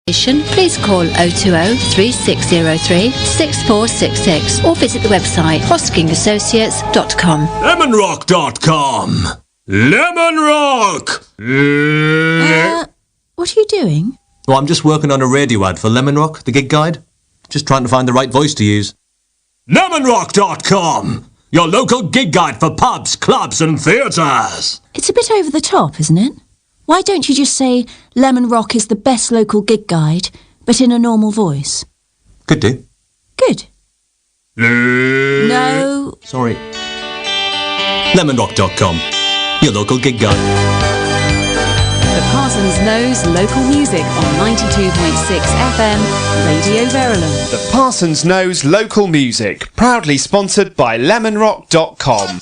Please call 020 3603 6466 or visit the website hoskingassociates.com. Lemonrock.com. Lemon Rock! What are you doing? Well, I'm just working on a radio ad for Lemon Rock, the gig guide. Just trying to find the right voice to use. Lemonrock.com. Your local gig guide for pubs, clubs and theatres. It's a bit over the top, isn't it? Why don't you just say Lemon Rock is the best local gig guide, but in a normal voice? Could do. Good. No. Sorry. Lemonrock.com. Your local gig guide. The Parsons knows local music on 92.6 FM, Radio Verulam. The Parsons knows local music, proudly sponsored by Lemonrock.com.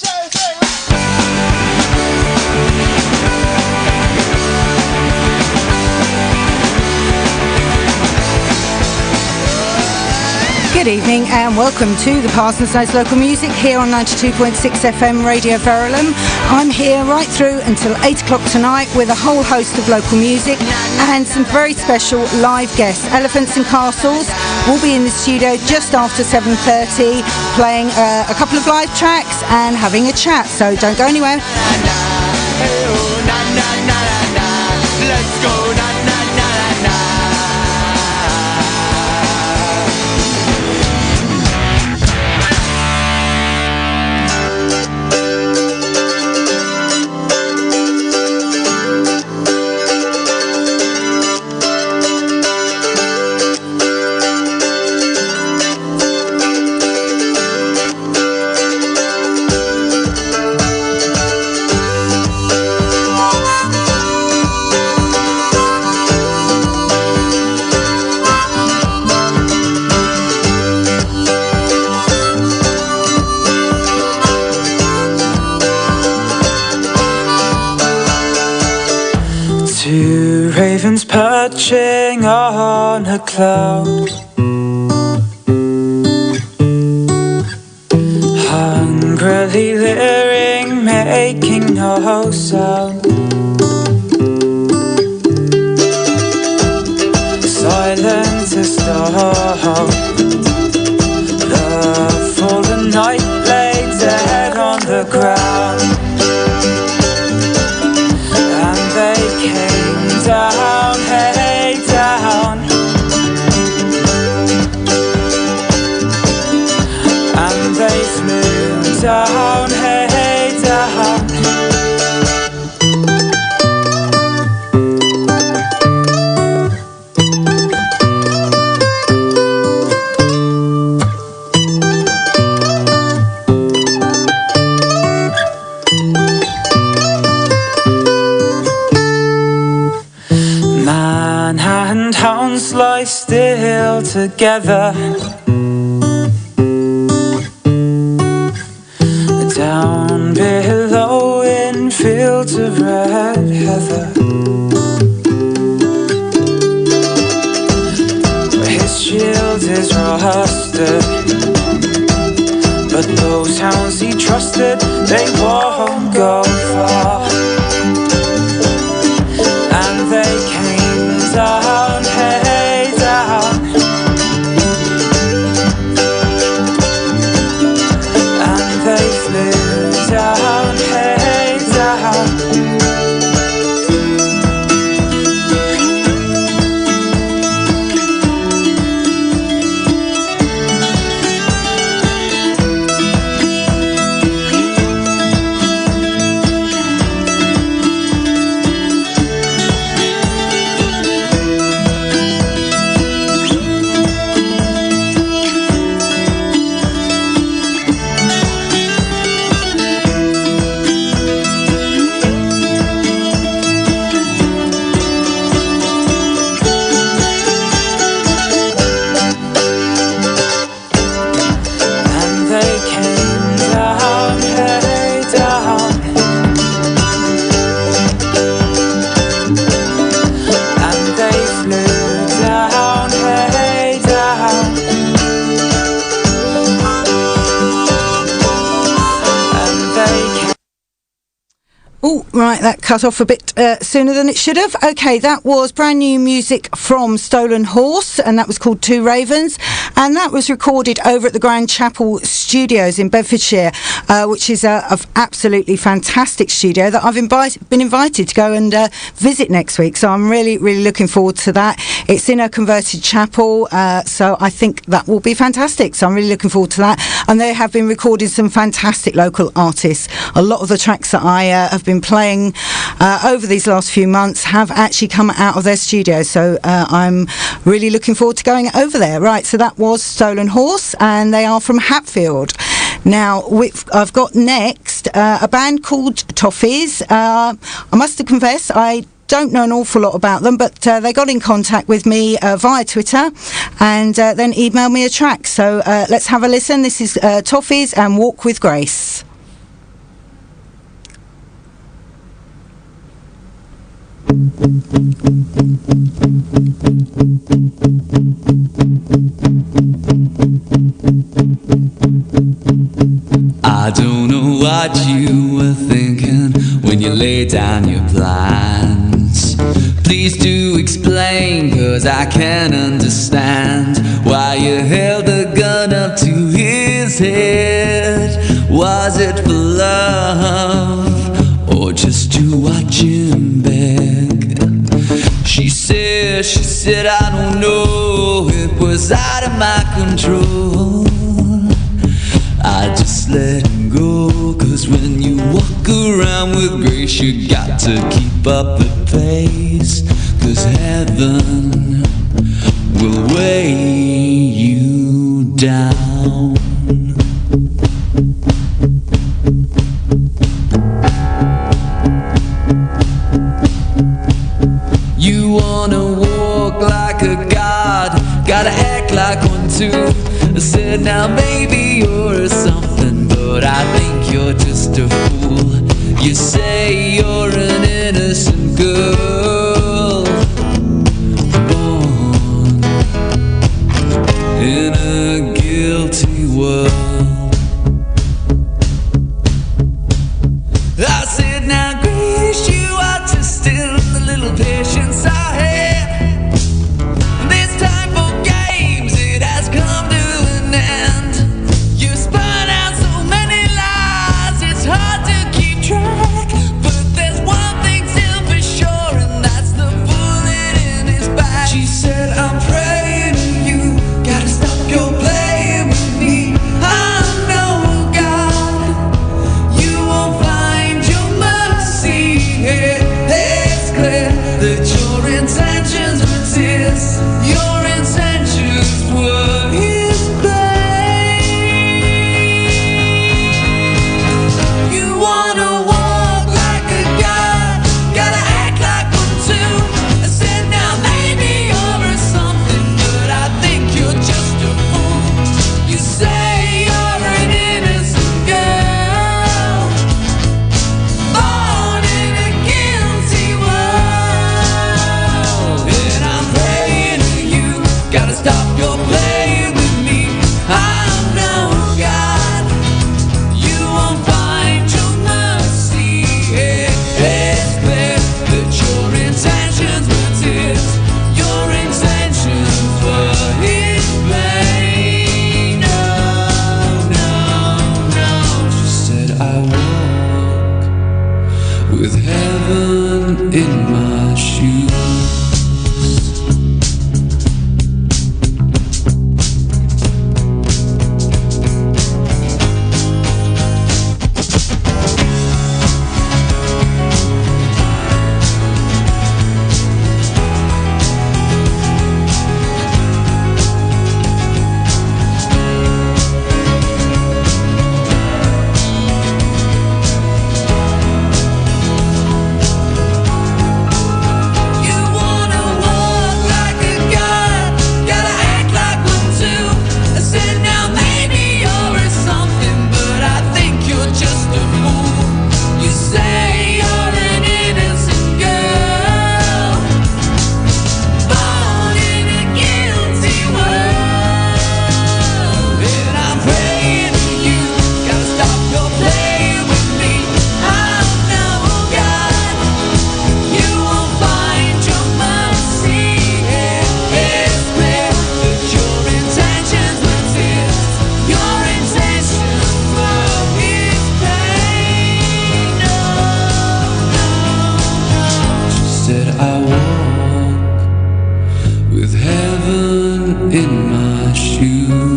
Good evening and welcome to the Parsons Knows Local Music here on 92.6 FM Radio Verulam. I'm here right through until 8 o'clock tonight with a whole host of local music and some very special live guests. Elephants and Castles will be in the studio just after 7:30 playing a couple of live tracks and having a chat, so don't go anywhere. Let's go. Two ravens perching on a cloud, hungrily leering, making no sound. Silence is storm. The fallen night lay dead on the ground. Came down, hey down, and they flew down, hey down. Hounds lie still together, down below in fields of red heather, where his shield is rusted. But those hounds he trusted, they won't go far, and they came down, hey down, and they flew down, hey down. Right, that cut off a bit sooner than it should have. Okay, that was brand new music from Stolen Horse, and that was called Two Ravens, and that was recorded over at the Grand Chapel Studios in Bedfordshire, which is a absolutely fantastic studio that I've been invited to go and visit next week. So I'm really, really looking forward to that. It's in a converted chapel, so I think that will be fantastic. So I'm really looking forward to that. And they have been recording some fantastic local artists. A lot of the tracks that I have been playing over these last few months have actually come out of their studio, so I'm really looking forward to going over there. Right, so that was Stolen Horse, and they are from Hatfield. Now I've got next a band called Toffees. I must confess I don't know an awful lot about them, but they got in contact with me via Twitter and then emailed me a track, so let's have a listen. This is Toffees and Walk with Grace. I don't know what you were thinking when you laid down your plans. Please do explain, 'cause I can't understand why you held the gun up to his head. Was it for love, or just to watch him beg? She said, I don't know, it was out of my control. I just let him go, 'cause when you walk around with grace, you got to keep up the pace, 'cause heaven will weigh you down. You wanna walk like a god, gotta act like one too. I said, now maybe you're something, but I think you're just a fool. You say you're an innocent girl, born in a guilty world. I said, now Grace, you are just still the little patience I had. This time for games, it has come to an end. You spun out so many lies, it's hard to keep track. But there's one thing still for sure, and with heaven in my shoes.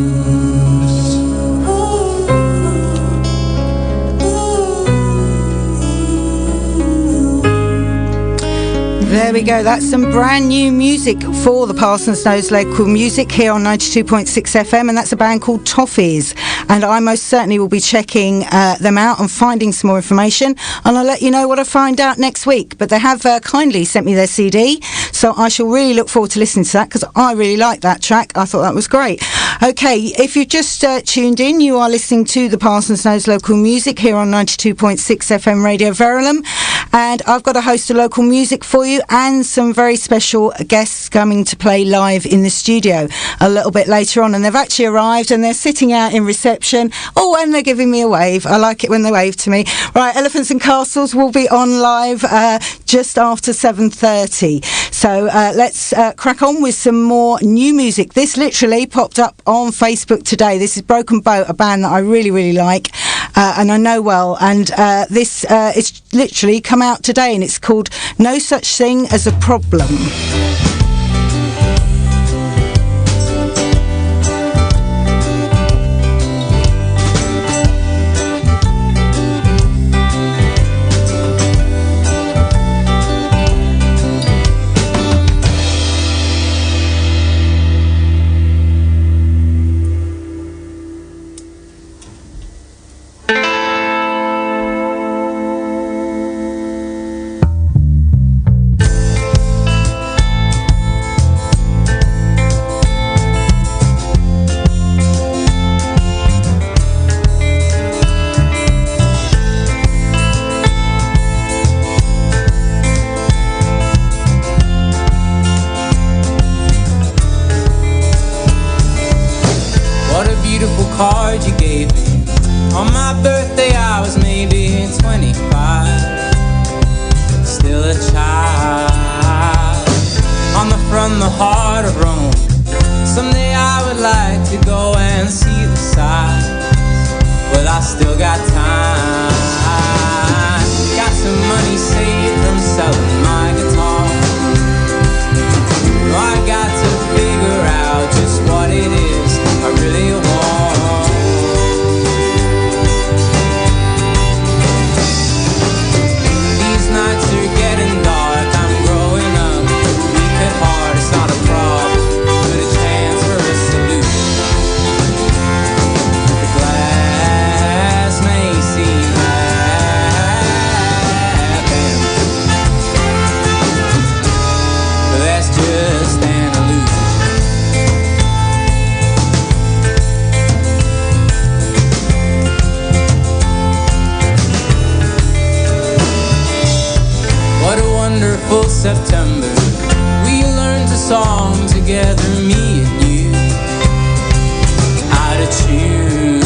There we go. That's some brand new music for the Parsons Knows Local Music here on 92.6 FM, and that's a band called Toffees. And I most certainly will be checking them out and finding some more information, and I'll let you know what I find out next week. But they have kindly sent me their CD, so I shall really look forward to listening to that, because I really like that track. I thought that was great. Okay, if you've just tuned in, you are listening to the Parsons Knows Local Music here on 92.6 FM Radio Verulam, and I've got a host of local music for you and some very special guests coming to play live in the studio a little bit later on, and they've actually arrived and they're sitting out in reception. Oh, and they're giving me a wave. I like it when they wave to me. Right, Elephants and Castles will be on live just after 7:30. So let's crack on with some more new music. This literally popped up on Facebook today. This is Broken Boat, a band that I really, really like and I know well, and this is literally come out today, and it's called No Such Thing as a Problem. Card you gave me on my birthday, I was maybe 25, still a child on the front, the heart of Rome. Someday I would like to go and see the sights, but I still got time. Got some money saved from selling my guitar. I got to figure out just what it is I really want. September, we learned a song together, me and you, out of tune.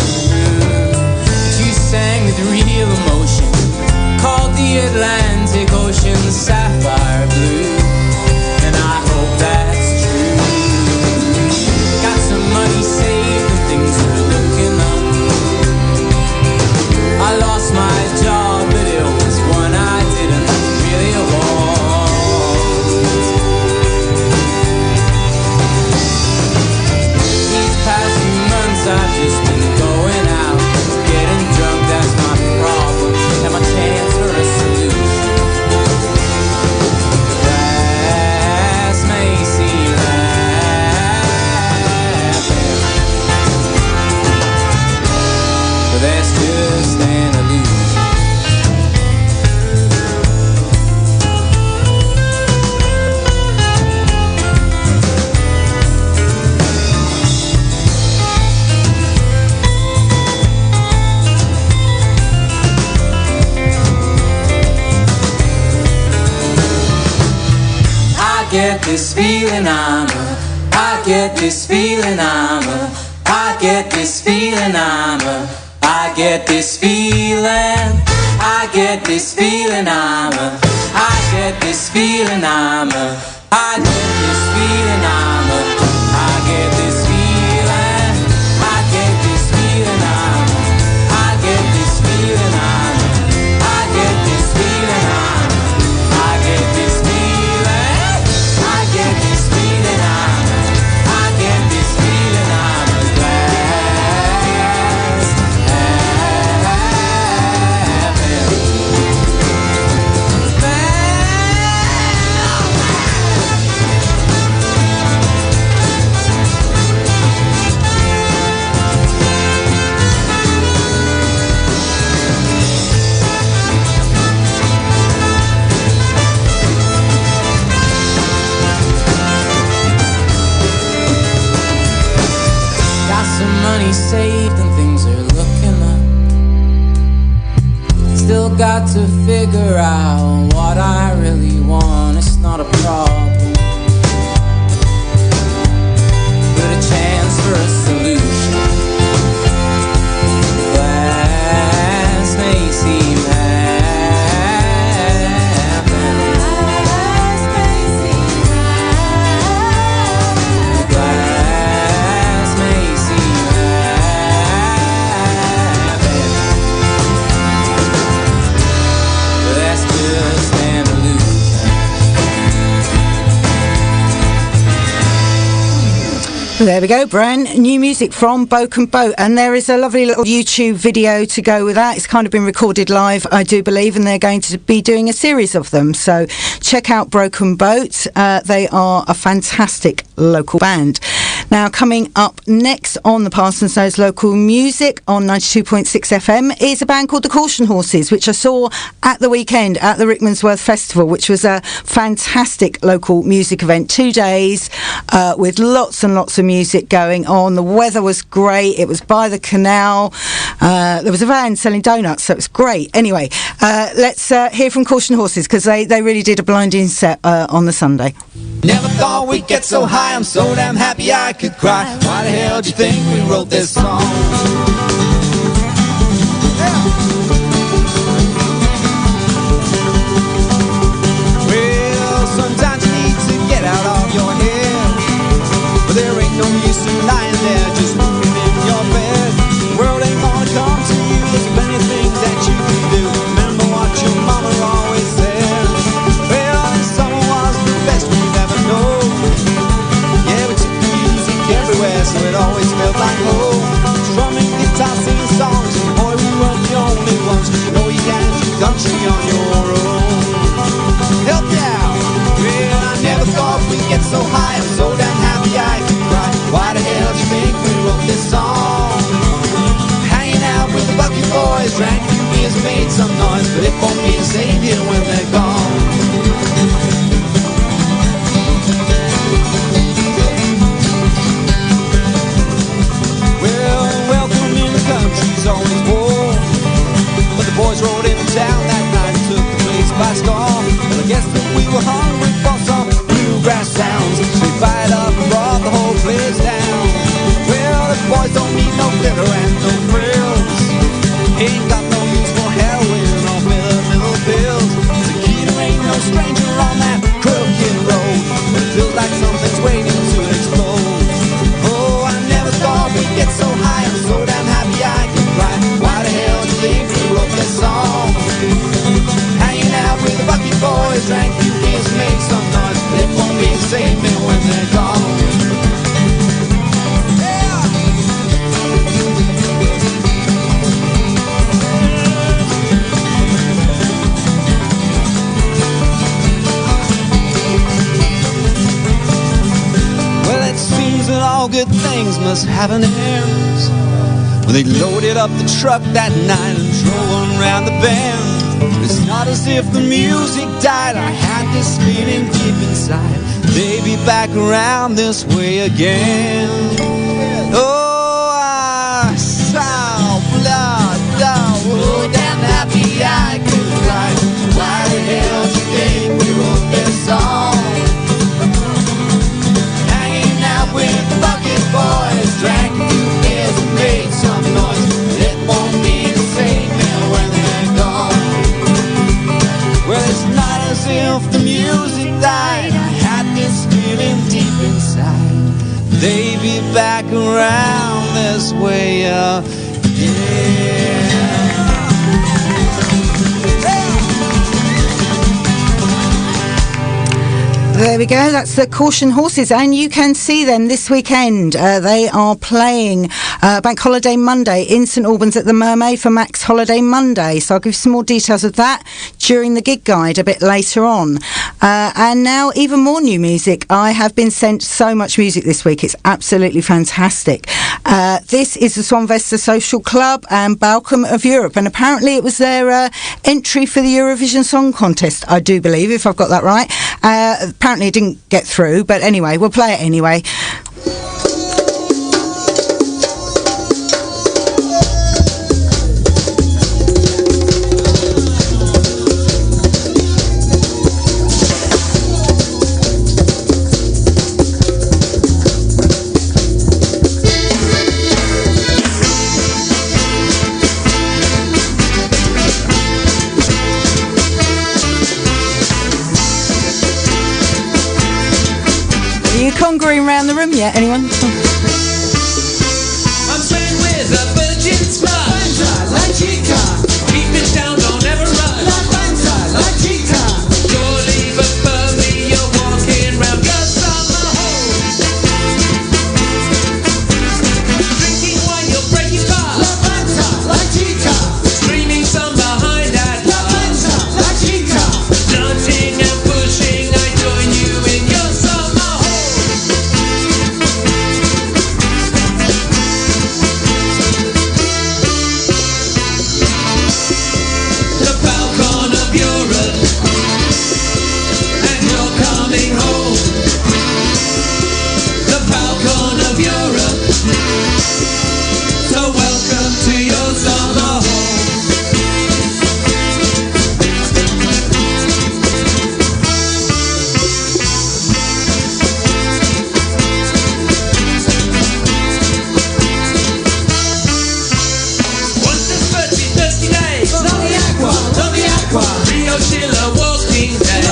You sang with real emotion, called the Atlantic Ocean sapphire blue, and I hope that's true. Got some money saved and things were looking up. I lost my job, but it was one I didn't really want. I've just been going out, getting drunk, that's my problem, and my chance for a solution. The glass may seem laughing, but that's just an illusion. I get this feeling I get this feeling I get this feeling I get this feeling I get this feeling I get this feeling I get this feeling I get this feeling I get this feeling I get this feeling I get this feeling I get this feeling I get this feeling saved and things are looking up. Still got to figure out what I really want. It's not a problem, but a chance for a solution. Glass may seem There we go, brand new music from Broken Boat, and there is a lovely little YouTube video to go with that. It's kind of been recorded live, I do believe, and they're going to be doing a series of them, so check out Broken Boat. They are a fantastic local band. Now, coming up next on the Parsons Knows Local Music on 92.6 FM is a band called the Caution Horses, which I saw at the weekend at the Rickmansworth Festival, which was a fantastic local music event. 2 days with lots and lots of music going on. The weather was great. It was by the canal. There was a van selling donuts, so it was great. Anyway, let's hear from Caution Horses, because they really did a blinding set on the Sunday. Never thought we'd get so high, I'm so damn happy I could cry. Why the hell do you think we wrote this song? Well, sometimes you need to get out of your head, but there ain't no use in lying there just moving in your bed. The world ain't gonna come to you, there's plenty of things that you can do. Remember what your mama always said. Well, this summer was the best we've ever known. Yeah, we took the music everywhere, so it always felt like home. Strumming guitar, singing songs, boy, we weren't the only ones. You know you can't do country on your own. Help me out. Well, I never thought we'd get so high, I'm so damn happy I could cry. Why the hell do you think we wrote this song? Hanging out with the Bucky boys, drank a few beers, made some noise, but it won't be the same here when they're gone. Well, welcome in the country's always warm, but the boys rode into town that night and took the place by storm. Well, I guess that we were hungry for some bluegrass sounds, so we fired up and brought the whole place down. Well, the boys don't need no glitter and no frills, ain't got no use for heroin or middle pills. The kid ain't no stranger on that crooked road, but it feels like something's waiting to explode. Oh, I never thought we'd get so high, I'm so damn happy I could cry. Why the hell do you think we wrote this song? Hanging out with the Bucky boys, drank a few beers, made some noise, but it won't be the same when they're gone. That all good things must have an end. When they loaded up the truck that night and drove on around the bend. It's not as if the music died, I had this feeling deep inside, they'd be back around this way again. Oh, I saw blood, oh, damn happy I could cry. Why the hell do you think we wrote this song? With the bucket boys, drank a few beers and made some noise. It won't be the same when they're gone. Well, it's not as if the music died, I had this feeling deep inside, they'd be back around this way, yeah. There we go, that's the Caution Horses, and you can see them this weekend. They are playing Bank Holiday Monday in St Albans at the Mermaid for Max Holiday Monday, so I'll give you some more details of that during the gig guide a bit later on. And now even more new music. I have been sent so much music this week, it's absolutely fantastic. This is the Swanvesta Social Club and Balcom of Europe, and apparently it was their entry for the Eurovision Song Contest, I do believe, if I've got that right. Apparently it didn't get through, but anyway, we'll play it anyway. green round the room yet? Anyone? I'm swimming with a virgin star. La chica, keep it down, don't ever run. La chica, surely but firmly you're walking round your summer home. Drinking wine, you're breaking fast. La chica, screaming some behind that glass. La chica, dancing and pushing, I join you in your summer home. The balcony of Europe, and you're coming home. The balcony of Europe, so welcome to your summer home. Once the thirsty days, Rio Schiller walking days.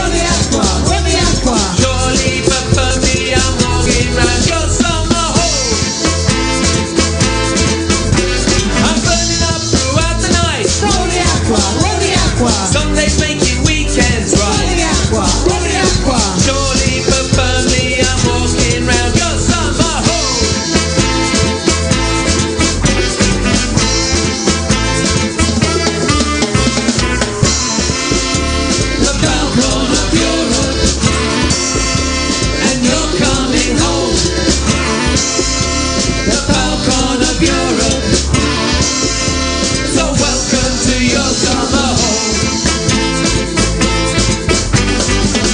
Surely but firmly I'm walking round your summer home. I'm burning up throughout the night. Some days making weekends right. Surely but firmly I'm walking round your summer home. The balcony of Europe, and you're coming home. The balcony of Europe, so welcome to your summer home. The balcony of Europe, and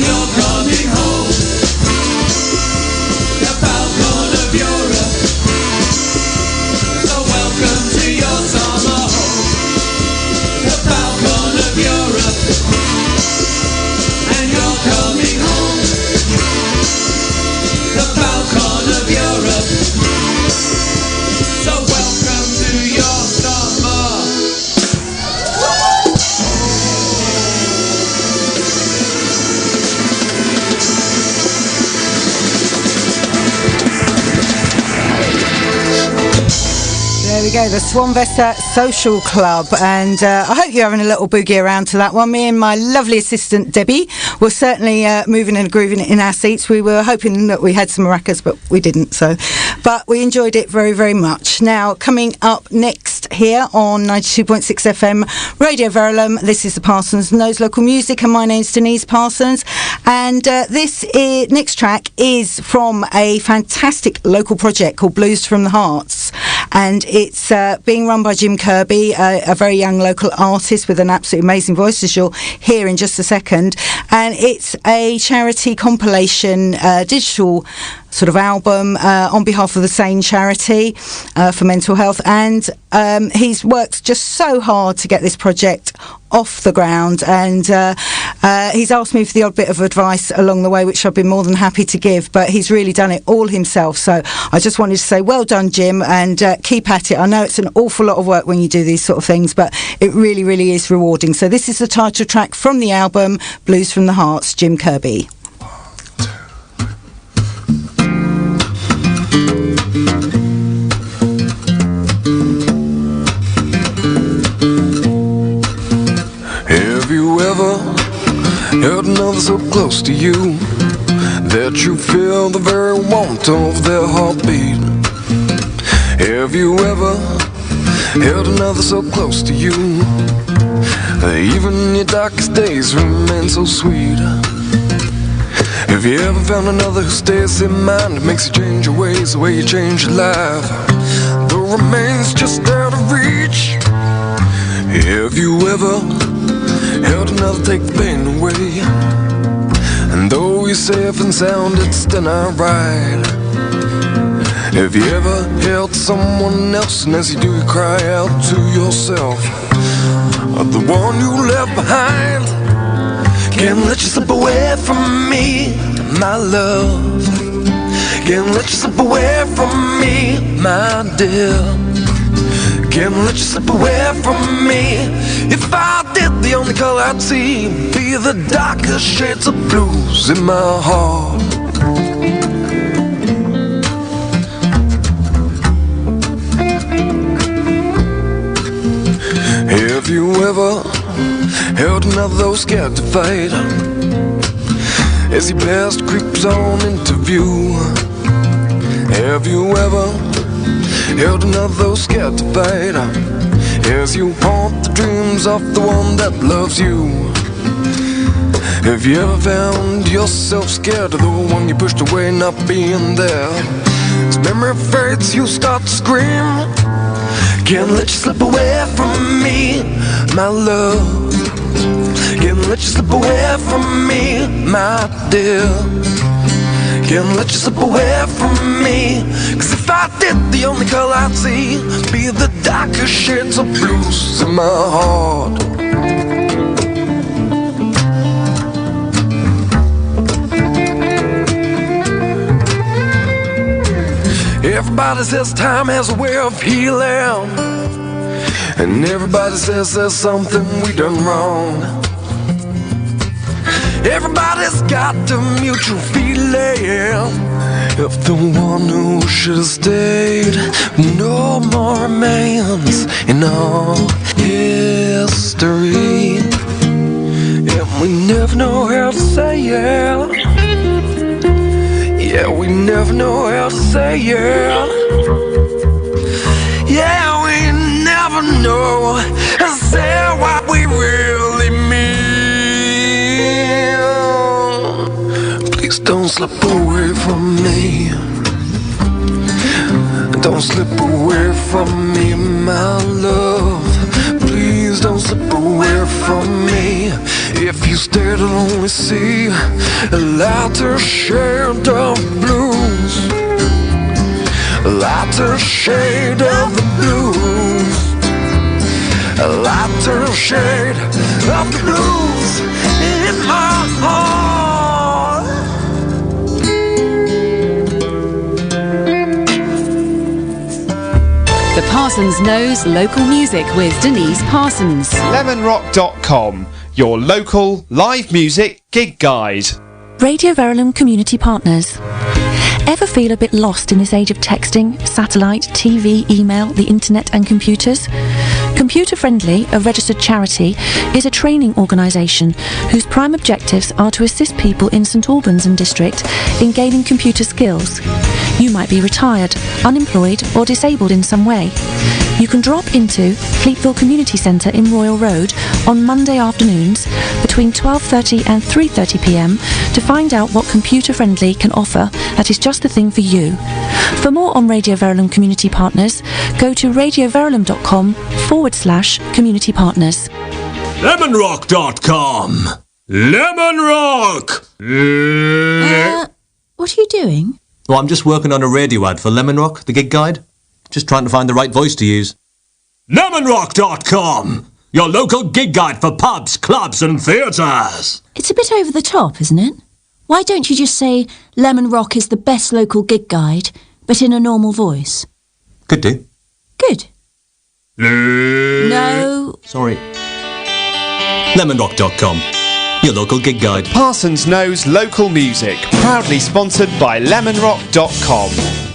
you're coming home. The balcony of Europe, so welcome to your summer home. The balcony of Europe, and you're coming home. The balcony of Europe, so welcome to your summer. There we go, the Swanvesta Social Club, and I hope you're having a little boogie around to that one. Me and my lovely assistant Debbie were certainly moving and grooving in our seats. We were hoping that we had some maracas, but we didn't, but we enjoyed it very, very much. Now, coming up next here on 92.6 FM Radio Verulam, this is the Parsons Knows Local Music, and my name's Denise Parsons, and this next track is from a fantastic local project called Blues from the Hearts, and it's being run by Jim Kirby, a very young local artist with an absolutely amazing voice, as you'll hear in just a second. And it's a charity compilation digital sort of album on behalf of the Sane charity for mental health, and he's worked just so hard to get this project off the ground, and he's asked me for the odd bit of advice along the way, which I've been more than happy to give, but he's really done it all himself. So I just wanted to say well done, Jim, and keep at it. I know it's an awful lot of work when you do these sort of things, but it really, really is rewarding. So this is the title track from the album Blues from the Hearts, Jim Kirby. Have you ever held another so close to you that you feel the very warmth of their heartbeat? Have you ever held another so close to you that even your darkest days remain so sweet? Have you ever found another who stays in mind and makes you change your ways the way you change your life, though it remains just out of reach? Have you ever held another, take the pain away, and though you're safe and sound, it's still not right? Have you ever held someone else, and as you do, you cry out to yourself, the one you left behind can't let you slip away from me, my love. Can't let you slip away from me, my dear. Can't let you slip away from me. If I did, the only color I'd see be the darkest shades of blues in my heart. Have you ever held another though scared to fight as your past creeps on into view? Have you ever held another though scared to fight as you haunt the dreams of the one that loves you? Have you ever found yourself scared of the one you pushed away not being there? As memory fades, you start to scream. Can't let you slip away from me, my love. Can't let you slip away from me, my dear. Can't let you slip away from me, 'cause if I did, the only color I'd see be the darker shades of blues in my heart. Everybody says time has a way of healing, and everybody says there's something we done wrong. Everybody's got a mutual feeling if the one who should have stayed no more remains in all history, and we never know how to say it. Yeah, we never know how to say it. Yeah, we never know how to say what we really mean. Please don't slip away from me. Don't slip away from me, my love. Please don't slip away from me. If you stare, to only see a lighter shade of blues, a lighter shade of the blues, a lighter shade of the blues in my heart. The Parsons Knows local music with Denise Parsons. LemonRock.com, your local live music gig guide. Radio Verulam Community Partners. Ever feel a bit lost in this age of texting, satellite, TV, email, the internet and computers? Computer Friendly, a registered charity, is a training organisation whose prime objectives are to assist people in St Albans and District in gaining computer skills. You might be retired, unemployed or disabled in some way. You can drop into Fleetville Community Centre in Royal Road on Monday afternoons between 12:30 and 3:30pm to find out what Computer Friendly can offer that is just the thing for you. For more on Radio Verulam Community Partners, go to radioverulam.com/community partners. LemonRock.com. Lemon Rock! What are you doing? Well, I'm just working on a radio ad for Lemon Rock, the gig guide. Just trying to find the right voice to use. LemonRock.com, your local gig guide for pubs, clubs and theatres. It's a bit over the top, isn't it? Why don't you just say Lemon Rock is the best local gig guide, but in a normal voice? Could do. Good. No. Sorry. LemonRock.com, your local gig guide. Parsons knows local music. Proudly sponsored by LemonRock.com.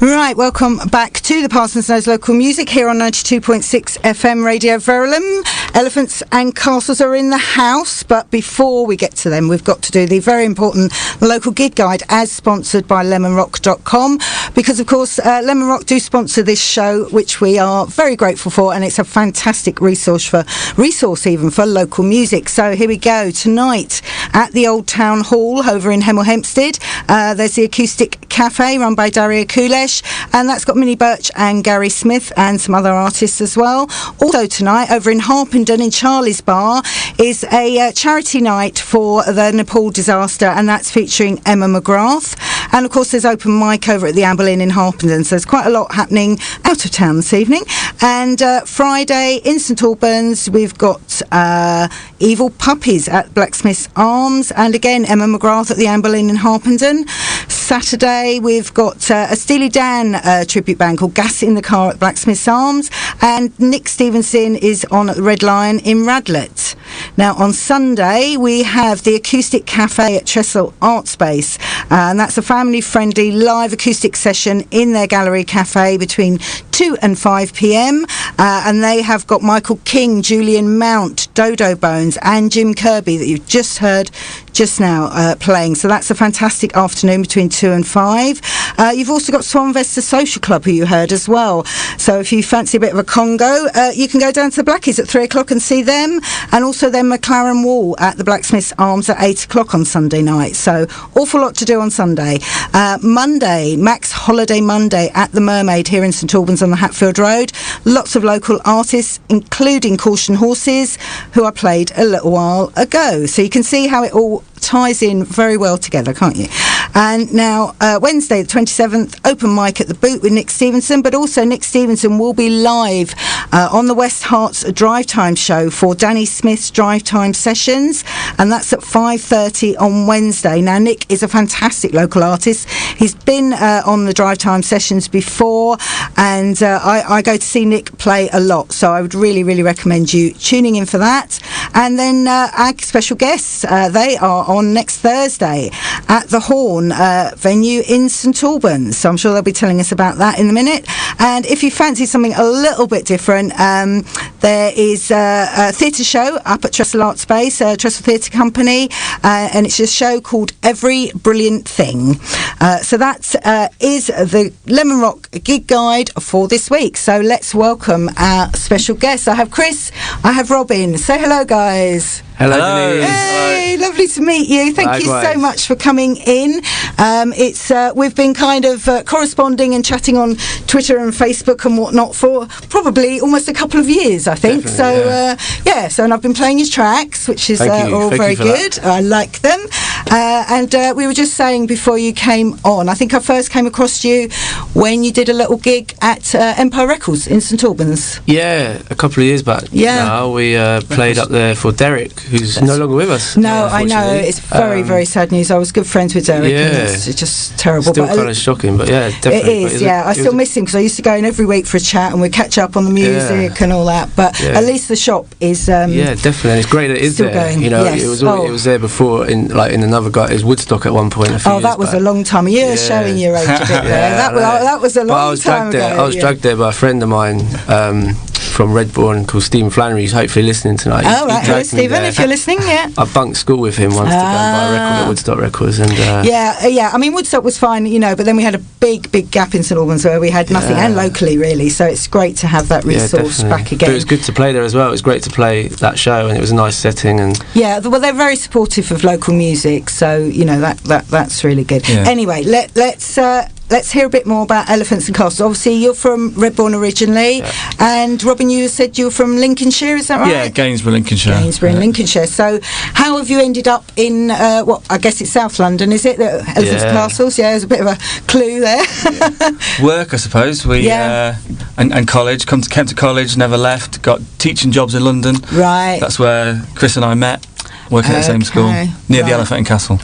Right, welcome back to the Parsons Knows Local Music here on 92.6 FM Radio Verulam. Elephants and Castles are in the house, but before we get to them, we've got to do the very important local gig guide as sponsored by lemonrock.com, because of course Lemon Rock do sponsor this show, which we are very grateful for, and it's a fantastic resource even for local music. So here we go. Tonight at the Old Town Hall over in Hemel Hempstead, there's the Acoustic Cafe run by Daria Kulesh, and that's got Minnie Birch and Gary Smith and some other artists as well. Also tonight over in Harpenden in Charlie's Bar is a charity night for the Nepal disaster, and that's featuring Emma McGrath. And of course there's open mic over at the Amber Inn in Harpenden, so there's quite a lot happening out of town this evening. And Friday in St Albans we've got Evil Puppies at Blacksmith's Arms, and again Emma McGrath at the Amber Inn in Harpenden. Saturday we've got a Steely Dan tribute band called Gas in the Car at Blacksmith's Arms, and Nick Stevenson is on at the Red Lion in Radlett. Now on Sunday we have the Acoustic Cafe at Trestle Art Space, and that's a family friendly live acoustic session in their gallery cafe between 2 and 5 p.m. And they have got Michael King, Julian Mount, Dodo Bones and Jim Kirby that you've just heard just now playing. So that's a fantastic afternoon between 2 and 5. You've also got Swanvesta Social Club, who you heard as well. So if you fancy a bit of a Congo, you can go down to the Blackies at 3 o'clock and see them. And also then McLaren Wall at the Blacksmith's Arms at 8 o'clock on Sunday night. So awful lot to do on Sunday. Monday, Max Holiday Monday at the Mermaid here in St Albans on the Hatfield Road. Lots of local artists, including Caution Horses, who I played a little while ago. So you can see how it all ties in very well together, can't you? And now Wednesday the 27th, open mic at the Boot with Nick Stevenson, but also Nick Stevenson will be live on the West Herts Drive Time show for Danny Smith's Drive Time Sessions, and that's at 5:30 on Wednesday. Now Nick is a fantastic local artist. He's been on the Drive Time Sessions before, and I go to see Nick play a lot, so I would really recommend you tuning in for that. And then our special guests, they are on next Thursday at the Horn venue in St Albans, so I'm sure they'll be telling us about that in a minute. And if you fancy something a little bit different, there is a theatre show up at Trestle Art Space, Trestle Theatre Company, and it's a show called Every Brilliant Thing. So that is the Lemon Rock gig guide for this week. So let's welcome our special guests. I have Chris, I have Robin. Say hello, guys. Hello, Denise. Hey, lovely to meet you. Thank you so much for coming in. We've been kind of corresponding and chatting on Twitter and Facebook and whatnot for probably almost a couple of years, I think. Definitely, So and I've been playing your tracks, which is all very good. That. I like them. And we were just saying before you came on, I think I first came across you when you did a little gig at Empire Records in St Albans. Yeah, a couple of years back. Yeah. Now we played up there for Derek, who's no longer with us. No, I know. It's very sad news. I was good friends with Derek, and it's just terrible. Still kind of shocking, but yeah, definitely. It is, I still miss him because I used to go in every week for a chat and we'd catch up on the music and all that. But at least the shop is definitely. It's great that it is still there. Going. You know, it was there before in another guy. It was Woodstock at one point. That was a long time. You're showing your age a bit there. That was a long time ago. I was dragged there by a friend of mine. From Redbourne called Stephen Flannery, who's hopefully listening tonight. Oh, right. Hello, Stephen, if you're listening, I bunked school with him once to go and buy a record at Woodstock Records. And I mean, Woodstock was fine, but then we had a big gap in St Albans where we had nothing, and locally, really. So it's great to have that resource back again. But it was good to play there as well. It was great to play that show, and it was a nice setting. And well, they're very supportive of local music, so that's really good. Yeah. Anyway, let's let's hear a bit more about Elephants and Castles. Obviously, you're from Redbourne originally, and Robin, you said you were from Lincolnshire, is that right? Yeah, Gainsborough, Lincolnshire. Gainsborough in Lincolnshire. So how have you ended up in, I guess it's South London, is it? Elephants and Castles? Yeah, there's a bit of a clue there. Work, I suppose. We and college. Came to college, never left. Got teaching jobs in London. Right. That's where Chris and I met, working at the same school, near the Elephant and Castle.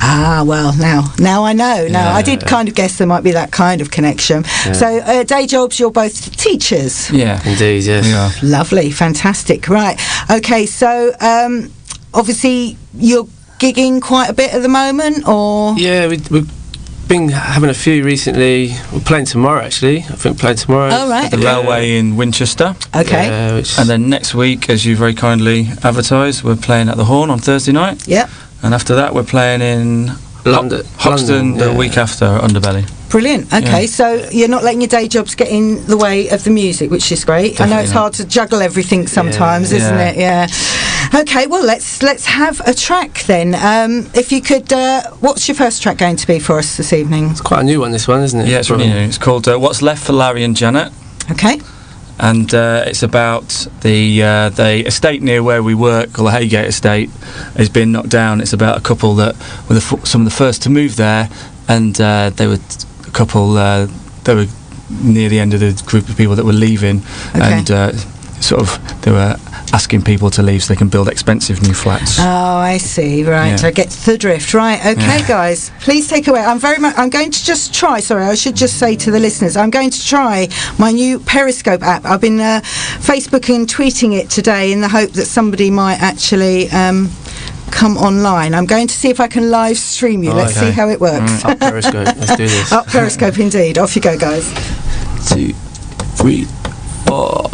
Ah, well, now I know. Now, I did kind of guess there might be that kind of connection. Yeah. So, day jobs, you're both teachers? Yeah. Indeed, yes. Lovely, fantastic. Right. Okay, so, obviously, you're gigging quite a bit at the moment, or...? Yeah, we've been having a few recently. We're playing tomorrow, actually. I think playing tomorrow. Oh, right. At the Railway in Winchester. Okay. And then next week, as you very kindly advertised, we're playing at the Horn on Thursday night. Yep. And after that, we're playing in Hoxton the week after, Underbelly. Brilliant. Okay, so you're not letting your day jobs get in the way of the music, which is great. Definitely I know it's hard to juggle everything sometimes, isn't it? Yeah. Okay, well, let's have a track then. If you could, what's your first track going to be for us this evening? It's quite a new one, this one, isn't it? Yeah, it's really new. It's called What's Left for Larry and Janet. Okay. And it's about the estate near where we work, called the Haygate Estate, has been knocked down. It's about a couple that were some of the first to move there, and they were a couple. They were near the end of the group of people that were leaving, and sort of they were asking people to leave so they can build expensive new flats. Oh, I see. Right, I get the drift. Right, okay, guys, please take away. I'm going to just try. Sorry, I should just say to the listeners, I'm going to try my new Periscope app. I've been Facebooking and tweeting it today in the hope that somebody might actually come online. I'm going to see if I can live stream you. Let's see how it works. Up Periscope. Let's do this. Up Periscope, indeed. Off you go, guys. 2, 3, 4.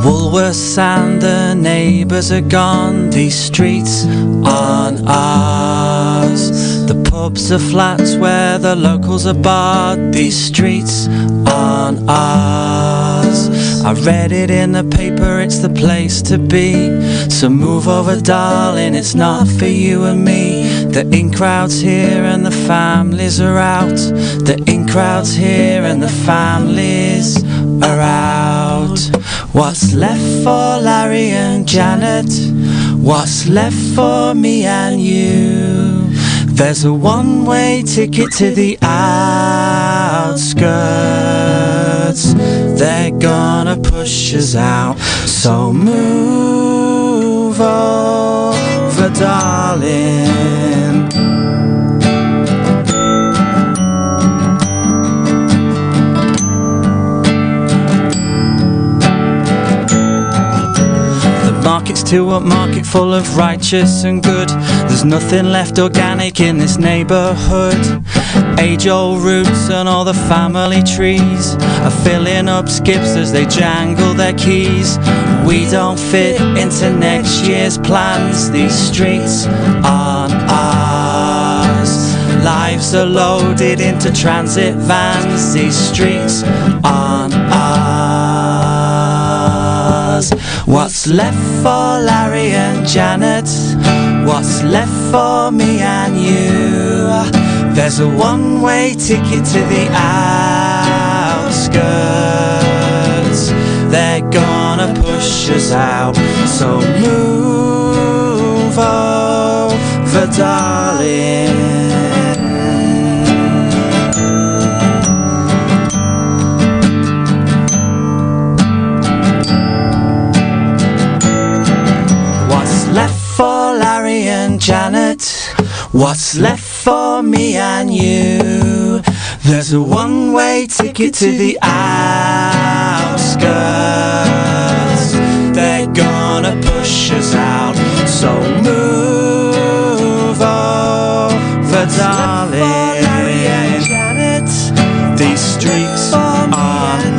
Woolworths and the neighbours are gone. These streets aren't ours. The pubs are flats where the locals are barred. These streets aren't ours. I read it in the paper, it's the place to be. So move over, darling, it's not for you and me. The in crowd's here and the families are out. The in crowd's here and the families are out. What's left for Larry and Janet? What's left for me and you? There's a one-way ticket to the outskirts. They're gonna push us out. So move over, darling. Market's to a market full of righteous and good. There's nothing left organic in this neighbourhood. Age-old roots and all the family trees are filling up skips as they jangle their keys. We don't fit into next year's plans. These streets aren't ours. Lives are loaded into transit vans. These streets aren't ours. What's left for Larry and Janet? What's left for me and you? There's a one-way ticket to the outskirts. They're gonna push us out. So move over, darling. Left for Larry and Janet? What's left for me and you? There's a one-way ticket to the outskirts. They're gonna push us out. So move over, darling. Larry and Janet? These streets aren't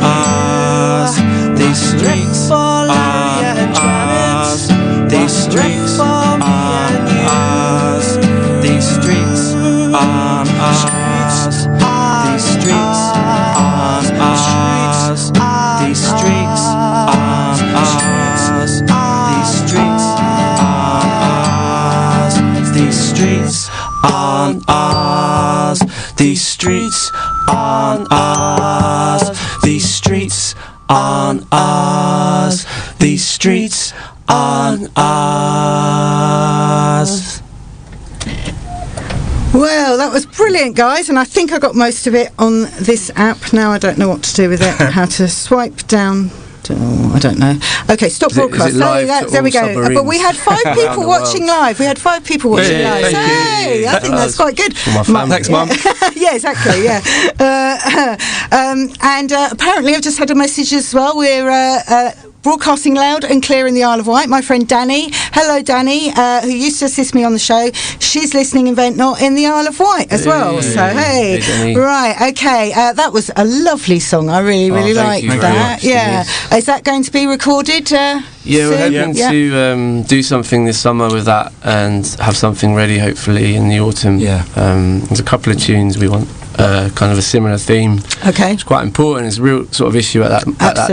ours. These streets aren't ours. These streets aren't ours. These streets aren't ours. These streets aren't ours. These streets aren't ours. These streets aren't ours. These streets aren't ours. Well, that was brilliant, guys, and I think I got most of it on this app. Now I don't know what to do with it. How to swipe down. I don't know. Okay, stop broadcast. There we go. But we had 5 people watching live. We had 5 people watching live. Hey, I think that's quite good. Thanks, Mum. Yeah, exactly. Yeah. And apparently, I've just had a message as well. We're broadcasting loud and clear in the Isle of Wight. My friend Danny, hello Danny, who used to assist me on the show, she's listening in Ventnor in the Isle of Wight as well. So hey, right, okay, that was a lovely song. I really liked that. Yeah, is that going to be recorded? Yeah, we're hoping to do something this summer with that and have something ready hopefully in the autumn. There's a couple of tunes we want. Kind of a similar theme. Okay. It's quite important. It's a real sort of issue at that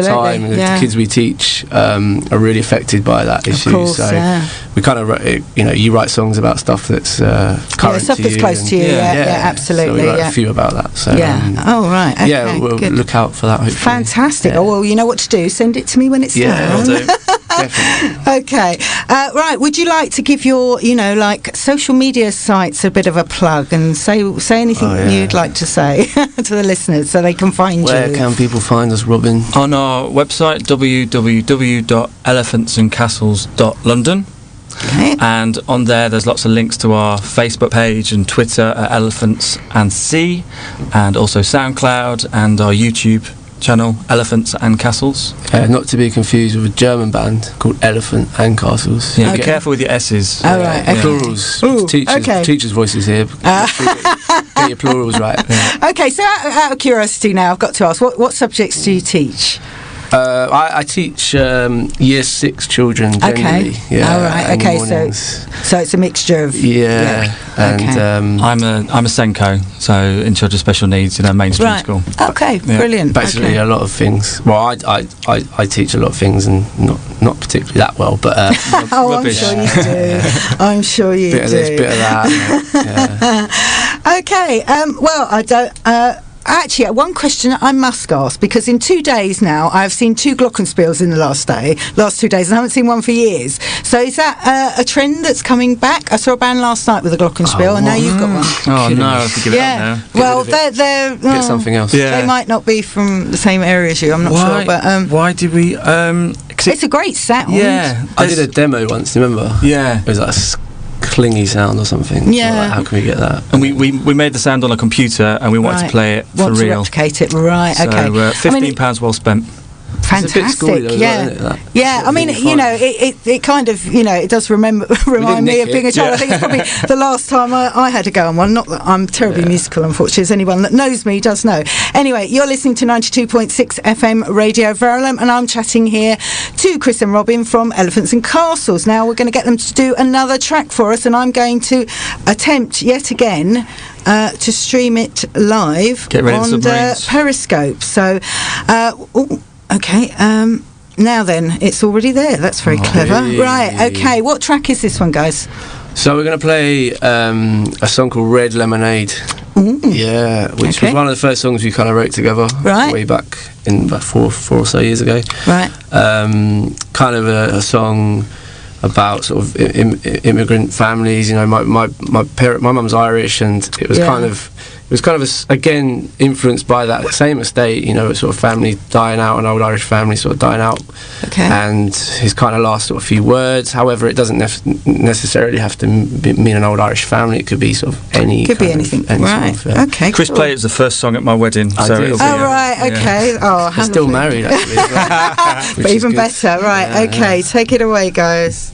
time. And the kids we teach are really affected by that issue. Of course, we kind of, you write songs about stuff that's current stuff to that's you. close to you. Yeah, absolutely. So we write a few about that. So oh right. Okay, yeah, we'll look out for that. Hopefully. Fantastic. Oh well, you know what to do. Send it to me when it's done. I'll do. Definitely. Okay. Right. Would you like to give your, like social media sites a bit of a plug and say anything you'd like to say to the listeners so they can find you? Where can people find us, Robin? On our website, www.elephantsandcastles.london. Okay. And on there's lots of links to our Facebook page and Twitter at Elephants and Sea, and also SoundCloud and our YouTube channel, Elephants and Castles. Not to be confused with a German band called Elephant and Castles. Yeah, be careful with your S's. Oh, right. Okay. Plurals. Ooh, teachers' voices here. Get your plurals right. Yeah. Okay, so out of curiosity now, I've got to ask, what subjects do you teach? I teach year 6 children generally. Okay. Yeah, all right. Okay. So it's a mixture of. Yeah. And I'm a Senko, so in children with special needs in a mainstream school. Okay. Brilliant. Basically, a lot of things. Well, I teach a lot of things and not particularly that well, but. Rubbish. I'm sure you do. I'm sure you do. Bit of this, bit of that. Okay. Well, I don't. Actually, one question I must ask, because in 2 days now I've seen 2 glockenspiels in the last 2 days, and I haven't seen one for years. So is that a trend that's coming back? I saw a band last night with a glockenspiel, and now you've got one. Oh no, I have to give it up now. Well, they're get something else. They might not be from the same area as you. I'm not sure, but why did we? It's a great sound. Yeah, I did a demo once. Remember? Yeah, it was like clingy sound or something. Yeah. So like, how can we get that? And we made the sound on a computer, and we wanted to play it for real. To replicate it, right? So, okay. £15 well spent. Fantastic, though, yeah. I mean, it kind of, it does remind me of being a child. I think it's probably the last time I had to go on one. Not that I'm terribly musical, unfortunately, as anyone that knows me does know. Anyway, you're listening to 92.6 FM Radio Verulam, and I'm chatting here to Chris and Robin from Elephants and Castles. Now we're going to get them to do another track for us, and I'm going to attempt yet again to stream it live on Periscope. So. Okay, now then, it's already there. That's very clever. Right, okay, what track is this one, guys? So we're going to play a song called Red Lemonade. Ooh. Yeah, which was one of the first songs we kind of wrote together way back in about four or so years ago. Right. Kind of a song about sort of immigrant families. My mum's Irish, and it was kind of again influenced by that same estate, sort of family dying out, an old Irish family sort of dying out. Okay. And his kind of last sort of few words. However, it doesn't necessarily have to mean an old Irish family. It could be sort of any. Could be anything. Right. Sort of, okay. Chris played it as the first song at my wedding. Right. Okay. Oh, they're still married actually. But even better. Right. Yeah. Okay. Take it away, guys.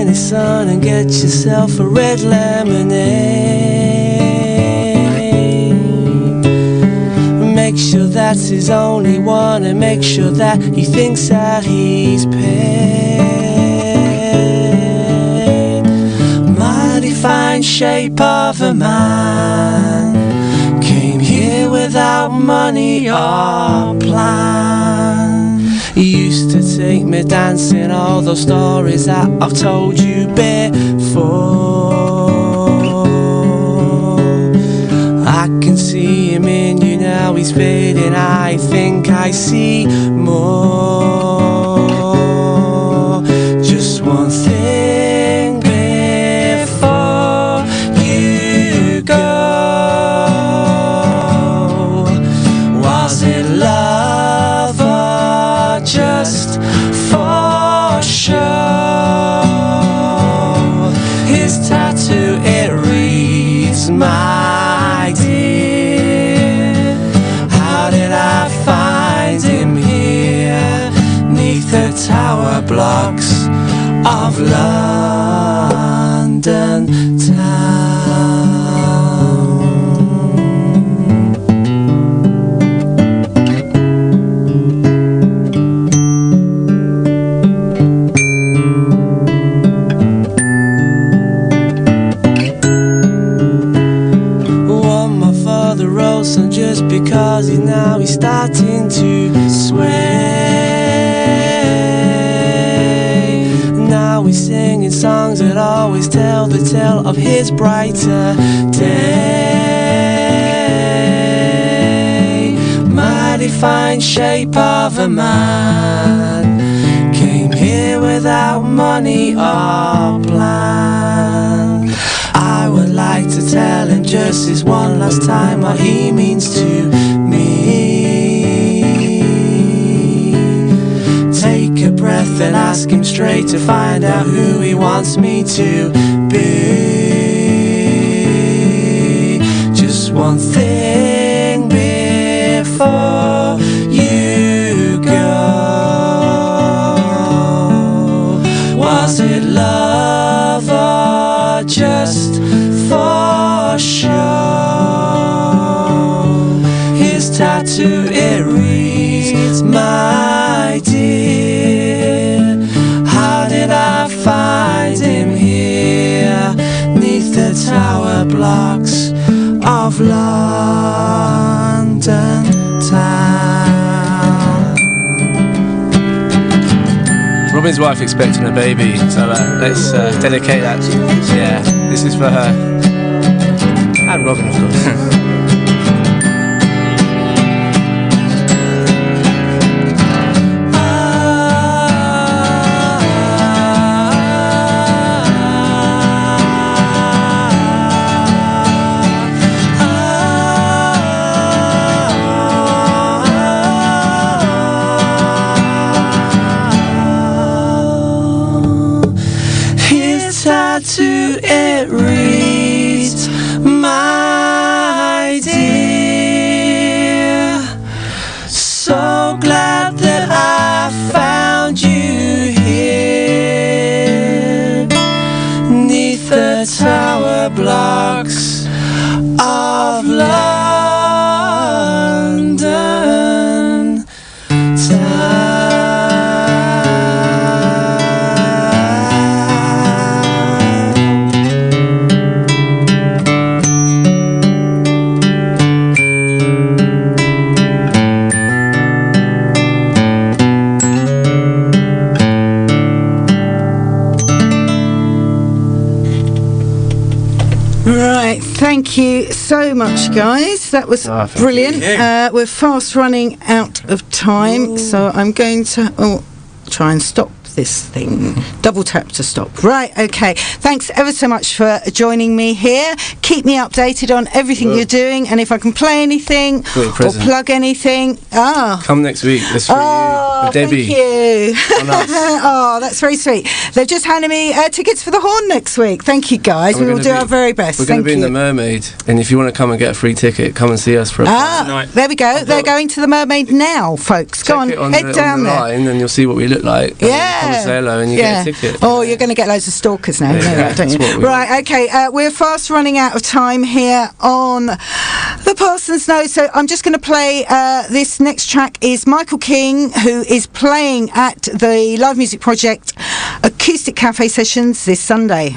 any sun and get yourself a red lemonade. Make sure that's his only one, and make sure that he thinks that he's paid. Mighty fine shape of a man, came here without money or plan. He used to take me dancing, all those stories that I've told you before. I can see him in you now, he's fading, I think I see more. Just one thing before you go. Was it love or just for show? His tattoo, it reads, my dear. How did I find him here, 'neath the tower blocks of London and just because he's starting to sway. Now he's singing songs that always tell the tale of his brighter day. Mighty fine shape of a man, came here without money or plan. I would like to tell him just this one last time what he means to me. Take a breath and ask him straight to find out who he wants me to be. Just one thing before you go. Was it love or just for show? His tattoo, it reads, my dear. How did I find him here, 'neath the tower blocks of London town? Robin's wife expecting a baby, so let's dedicate that. Yeah, this is for her. And Robin, of course. His tattoo, it reads, my dear. So glad that I found you here, 'neath the tower blocks of London town. Right, thank you so much, guys. That was brilliant. We're fast running out of time, so I'm going to try and stop this thing. Double tap to stop. Right, okay. Thanks ever so much for joining me here. Keep me updated on everything you're doing, and if I can play anything or plug anything. Come next week. That's for you. With Debbie. Thank you. Oh, that's very sweet. They've just handed me tickets for the Horn next week. Thank you, guys. We will do our very best. We're going to be in the Mermaid, and if you want to come and get a free ticket, come and see us for a night. There we go. They're going to the Mermaid now, folks. Go on, head down there. Line, and you'll see what we look like. Yeah. and say hello and you get a ticket. Oh, you're going to get loads of stalkers now, you know that, don't you? Right, okay, we're fast running out of time here on the Parsons Note, so I'm just going to play this next track is Michael King, who is playing at the Live Music Project Acoustic Cafe Sessions this Sunday.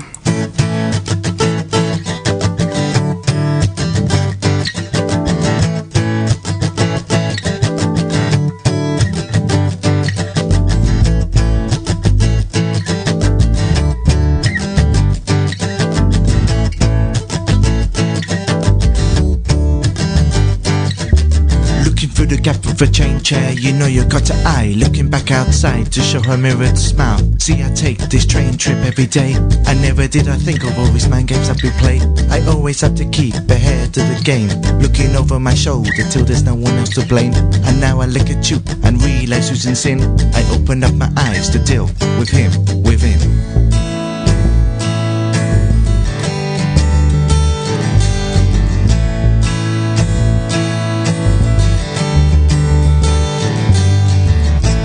The gap of a chain chair, you know you got to eye. Looking back outside to show her mirrored smile. See, I take this train trip every day. I never did I think of all these mind games that we play. I always have to keep ahead of the game. Looking over my shoulder till there's no one else to blame. And now I look at you and realize who's in sin. I open up my eyes to deal with him within.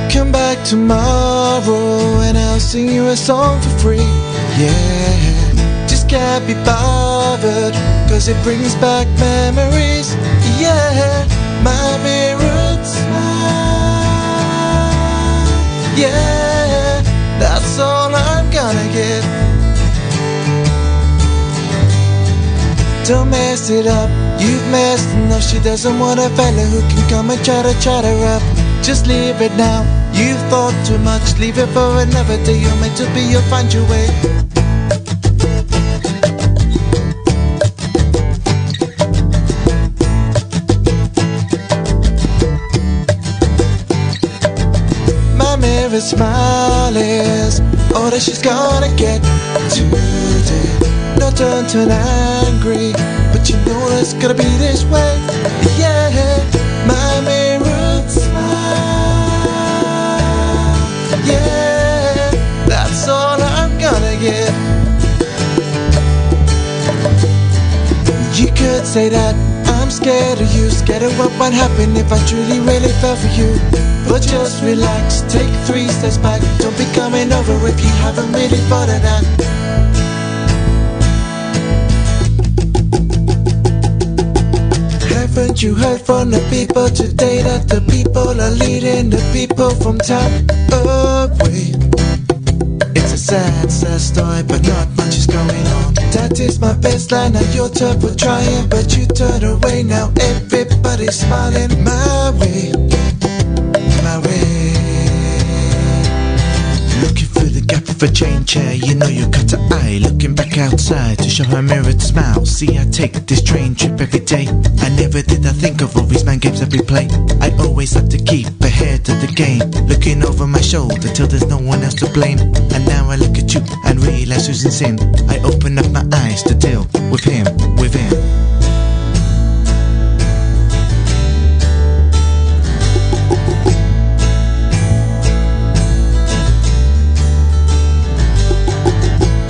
Come back tomorrow and I'll sing you a song for free. Yeah, just can't be bothered, cause it brings back memories. Yeah, my mirrored smile. Yeah, that's all I'm gonna get. Don't mess it up, you've messed enough. She doesn't want a fella who can come and try to chat her up. Just leave it now, you've thought too much. Leave it for another day, you're meant to be, you'll find your way. My mirror smile is all that she's gonna get today. No turn angry, but you know it's gonna be this way. Yeah, my mirrored smile. Yeah, that's all I'm gonna get. You could say that I'm scared of you, scared of what might happen if I truly really fell for you. But just relax, take 3 steps back. Don't be coming over if you haven't really thought of that. Haven't you heard from the people today that the people are leading the people from town away? It's a sad, sad story, but not much is going on. That is my best line, now your turn for trying, but you turn away now. Everybody's smiling my way, my way. Looking through the gap of a chain chair, you know you got to eye. Looking back outside to show her mirrored smile. See, I take this train trip every day. I never did I think of all these mind games that we play. I always have to keep ahead of the game. Looking over my shoulder till there's no one else to blame. And now I look at you and realize who's in sin. I open up my eyes to deal with him within.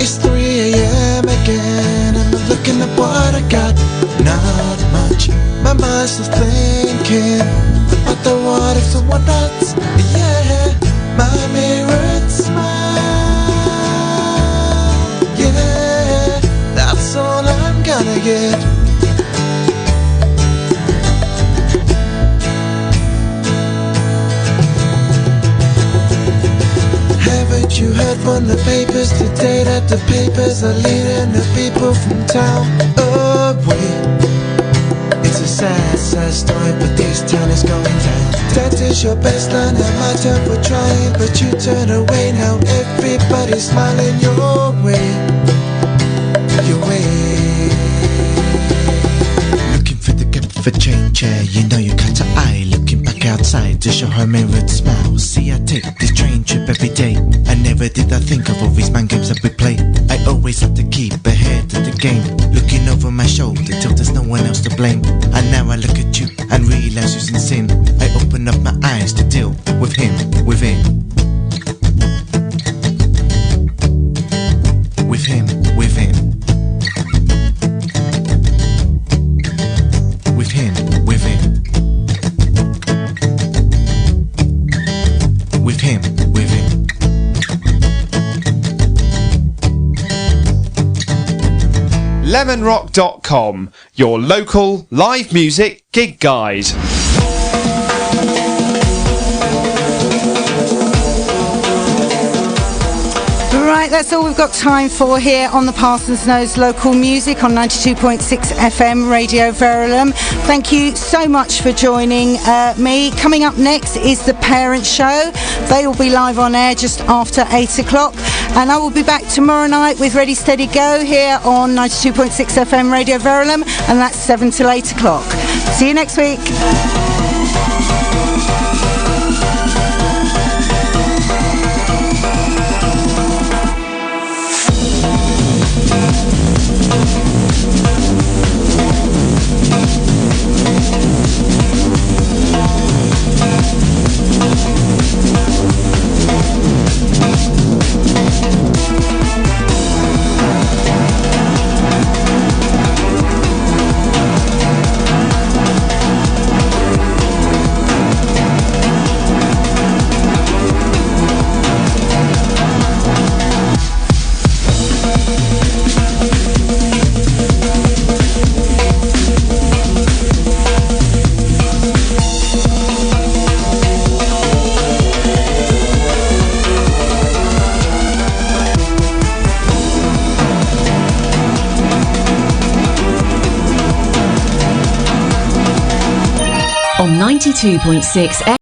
It's 3 a.m. again, and I'm looking at what I got. Not much, my mind's still thinking about the what ifs and what nots. Yeah, my mirrored smile. Yeah, that's all I'm gonna get. Haven't you heard from the papers today that the papers are leading the people from town away? It's a sad, sad story, but this town is going down. That is your best line, and my turn for trying, but you turn away now. Everybody's smiling your way, your way. Looking for the gap of a chain chair, you know you got to eye. Looking back outside to show her mirrored smile. See, I take this train trip every day. I never did I think of all these mind games that we play. I always have to keep ahead of the game. Looking over my shoulder till there's no one else to blame. And now I look at you and realize who's in sin. I open up my eyes to deal with him within. With him within. With him within. With him within. lemonrock.com, your local live music gig guide. Right, that's all we've got time for here on the Parsons Knows Local Music on 92.6 FM Radio Verulam. Thank you so much for joining me. Coming up next is The Parent Show. They will be live on air just after 8 o'clock. And I will be back tomorrow night with Ready Steady Go here on 92.6 FM Radio Verulam, and that's 7 till 8 o'clock. See you next week. On 92.6